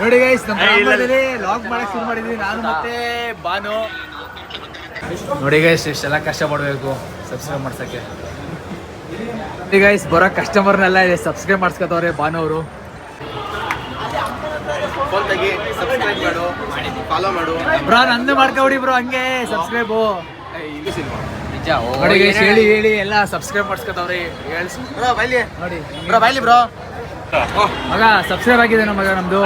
ನೋಡಿ ಗೈಸ್ ನಮ್ಮ ಗ್ರಾಮದಲ್ಲಿ ಲಾಗ್ ಮಾಡಕ್ ಶುರು ಮಾಡಿದ್ವಿ ನಾನು ಮತ್ತೆ ಬಾನು. ನೋಡಿ ಗೈಸ್ ಇಷ್ಟೆಲ್ಲ ಕಷ್ಟ ಪಡ್ಬೇಕು ಸಬ್ಸ್ಕ್ರೈಬ್ ಮಾಡ್ಸಕ್ಕೆ. ಗೈಸ್ ಬರೋ ಕಸ್ಟಮರ್ನೆಲ್ಲ ಸಬ್ಸ್ಕ್ರೈಬ್ ಮಾಡ್ಸ್ಕೊತವ್ರೆ ಬಾನು ಅವರು. ಬ್ರೋ ನಂದು ಮಾಡ್ಕೊಬಿಡಿ ಬ್ರೋ ಹಂಗೆ ಸಬ್ಸ್ಕ್ರೈಬ್. ನೋಡಿ ಗೈಸ್ ಹೇಳಿ ಹೇಳಿ ಎಲ್ಲ ಸಬ್ಸ್ಕ್ರೈಬ್ ಮಾಡ್ಸ್ಕೊತವ್ರಿ. ನೋಡಿ ಬ್ರೋ ಮಗ ಸಬ್ಸ್ಕ್ರೈಬ್ ಆಗಿದೆ ನಮ್ಮ ಮಗ ನಮ್ದು.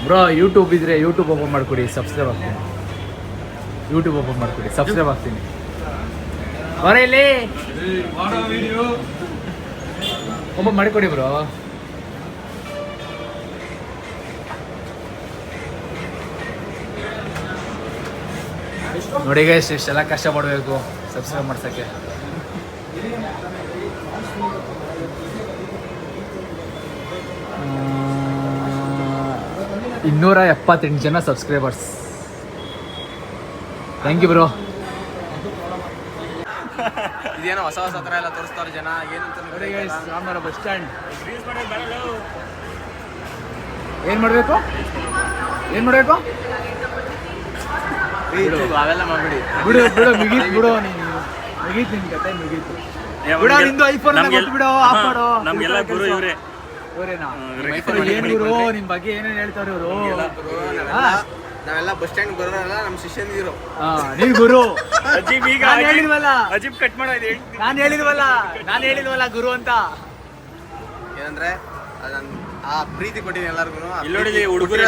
ಬ್ರೋ ಯೂಟ್ಯೂಬ್ ಇದ್ರೆ ಯೂಟ್ಯೂಬ್ ಓಪನ್ ಮಾಡ್ಕೊಡಿ, ಸಬ್ಸ್ಕ್ರೈಬ್ ಆಗ್ತೀನಿ. ಯೂಟ್ಯೂಬ್ ಓಪನ್ ಮಾಡ್ಕೊಡಿ, ಸಬ್ಸ್ಕ್ರೈಬ್ ಆಗ್ತೀನಿ. ಬರ ಇಲ್ಲಿ ಓಪನ್ ಮಾಡಿಕೊಡಿ ಬ್ರೋ. ನೋಡಿ ಗೈಸ್ ಇಷ್ಟೆಲ್ಲ ಕಷ್ಟ ಪಡ್ಬೇಕು ಸಬ್ಸ್ಕ್ರೈಬ್ ಮಾಡ್ಸಕ್ಕೆ. 278 ಜನ ಸಬ್ಸ್ಕ್ರೈಬರ್ಸ್. Thank you bro. ಇದೇನೋ ಹೊಸ ಹೊಸ ಥರ ಎಲ್ಲ ತೋರಿಸ್ತಾರೆ ಜನ ಏನಂತ. ರಾಮನಗರ ಬಸ್ ಸ್ಟ್ಯಾಂಡ್ ಏನು ಮಾಡಬೇಕು ಅವೆಲ್ಲ ಮಾಡ್ಬಿಡಿ. ಬಿಡು ಮುಗೀತು ಬಿಡು. ನೀನು ಮುಗೀತು ನಿನ್ ಕತೆ ಮುಗೀತು ಬಿಡ. ನಿಂದು ಐಫೋನ್ ಬಿಡು ಆಫ್ ಮಾಡು. ನಮ್ಗೆಲ್ಲ ಗುರು ಇವರೇ. ಏನ್ ಗುರು ನಿನ್ ಬಗ್ಗೆ ಏನೇನ್ ಹೇಳ್ತಾರೆ ಇವರು. ನಾವೆಲ್ಲ ಬಸ್ ಸ್ಟ್ಯಾಂಡ್ ಬರೋಲ್ಲ, ನಮ್ಮ ಶಿಷ್ಯನಿರು. ನೀನ್ ಗುರು. ಅಜೀಬ್ ಕಟ್ ಮಾಡೋ ನಾನು ಹೇಳಿದ್ವಲ್ಲ ಗುರು ಅಂತ. ಏನಂದ್ರೆ ಆ ಪ್ರೀತಿ ಕೊಟ್ಟಿದ್ದೀನಿ ಎಲ್ಲರಿಗೂ. ಹುಡುಗರು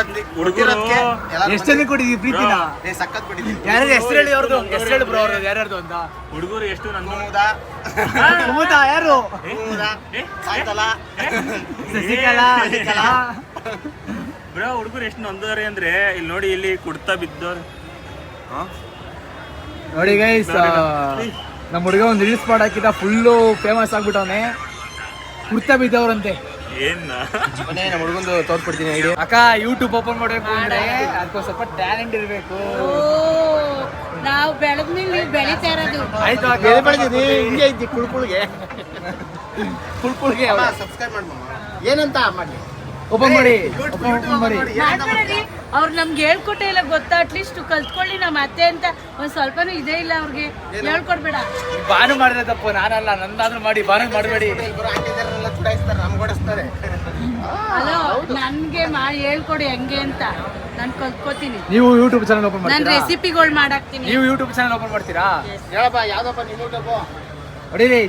ಎಷ್ಟು ಜನ ಕೊಟ್ಟಿದ್ದೀವಿ ಪ್ರೀತಿನ? ಸಖತ್ ಕೊಟ್ಟಿದ್ದೀನಿ. ಯಾರು ಹೆಸರು ಹೇಳಿ ಅವ್ರದ್ದು, ಹೆಸರು ಹೇಳಿ ಬ್ರೋ ಅವ್ರದ್ದು ಯಾರ್ಯಾರ್ದು ಅಂತ. ಹುಡುಗರು ಎಷ್ಟು ಕುಮುದ ಯಾರು? ಶಶಿಕಲಾ ಬ್ರೋ ಹುಡುಗರು ಎಷ್ಟು ನೊಂದವ್ರೆ ಅಂದ್ರೆ ಇಲ್ಲಿ ನೋಡಿ, ಇಲ್ಲಿ ಕುಡ್ತಾ ಬಿದ್ದವ್ರೆ. ನೋಡಿ ಗೈಸ್ ನಮ್ಮ ಹುಡುಗ ಒಂದು ರೀಲ್ಸ್ ಮಾಡಾಕಿದ ಫುಲ್ಲು ಫೇಮಸ್ ಆಗ್ಬಿಟ್ಟವನೆ. ಕುಡ್ತಾ ಬಿದ್ದವ್ರಂತೆ. ನಮ್ಮ ಹುಡುಗಂದು ತೋರ್ಸ್ಬಿಡ್ತೀನಿ. ಅಕ್ಕ ಯೂಟ್ಯೂಬ್ ಓಪನ್ ಮಾಡ್ಬೇಕು ಅಂದ್ರೆ ಅದಕ್ಕೂ ಸ್ವಲ್ಪ ಟ್ಯಾಲೆಂಟ್ ಇರಬೇಕು. ನಾವು ಬೆಳೆದ್ಮೇಲೆ ನೀವು ಬೆಳಿತಾ ಇರೋದು. ಆಯ್ತು ಹಿಂಗೆ ಐತಿ ಕುಳ್ಕುಳ್ಗೆ ಸಬ್ಸ್ಕ್ರೈಬ್ ಮಾಡಿ ಏನಂತ ಮಾಡಿ ಓಪನ್ ಮಾಡಿ. ಅವ್ರು ನಮ್ಗೆ ಹೇಳ್ಕೊಟ್ಟೆ ಇಲ್ಲ ಗೊತ್ತಾ. ಅಟ್ಲೀಸ್ಟ್ ಕಲ್ತ್ಕೊಳ್ಳಿ ನಮ್ಮ ಅತ್ತೆ ಅಂತ ಒಂದ್ ಸ್ವಲ್ಪನೂ ಇದೇ ಇಲ್ಲ ಅವ್ರಿಗೆ. ಹೇಳ್ಕೊಡ್ಬೇಡ. ಬಾನು ಮಾಡಿದ್ರೆ ತಪ್ಪು, ನಾನಲ್ಲ. ನಂದಾದ್ರೂ ಮಾಡಿ, ಬಾನು ಮಾಡಬೇಡಿ. ಹಲೋ ನನ್ಗೆ ಮಾಡಿ ಹೇಳ್ಕೊಡಿ ಹೆಂಗೆ ಅಂತ ನಾನು ಕಲ್ತ್ಕೋತೀನಿ. ನೀವು ಯೂಟ್ಯೂಬ್ ಚಾನಲ್ ಓಪನ್ ನಾನು ಮಾಡ್ತೀರಾ? ರೆಸಿಪಿಗಳು ಮಾಡಾಕ್ತೀನಿ. ನೀವು ಯೂಟ್ಯೂಬ್ ಚಾನಲ್ ಓಪನ್ ಮಾಡ್ತೀರಾ? ಹೇಳಪ್ಪ ಯಾವ್ದಪ್ಪ ನಿಮ್ಮ ಯೂಟ್ಯೂಬ್? ಹೊಡಿರಿ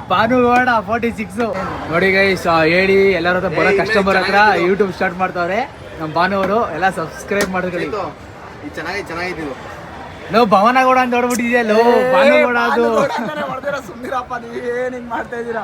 ಭಾನುಗೌಡ 46. ನೋಡಿ ಗೈಸ್ ಹೇಳಿ ಎಲ್ಲರ ಹತ್ರ ಬರೋ ಕಸ್ಟಮರ್ ಹತ್ರ ಯೂಟ್ಯೂಬ್ ಸ್ಟಾರ್ಟ್ ಮಾಡ್ತಾವ್ರೆ ನಮ್ಮ ಭಾನುವರು. ಎಲ್ಲ ಸಬ್ಸ್ಕ್ರೈಬ್ ಮಾಡ್ಕೊಳ್ಳಿ. ಚೆನ್ನಾಗಿದ್ದು ನಾವು ಭವನಗೌಡ ಅಂತ ಹೊಡ್ಬಿಟ್ಟಿದ್ಯಾ. ಭಾನುಗೌಡ ಅದು ಸುಮ್ಮನಿರಪ್ಪ, ನೀವೇನು ಹಿಂಗೆ ಮಾಡ್ತಾ ಇದ್ದೀರಾ?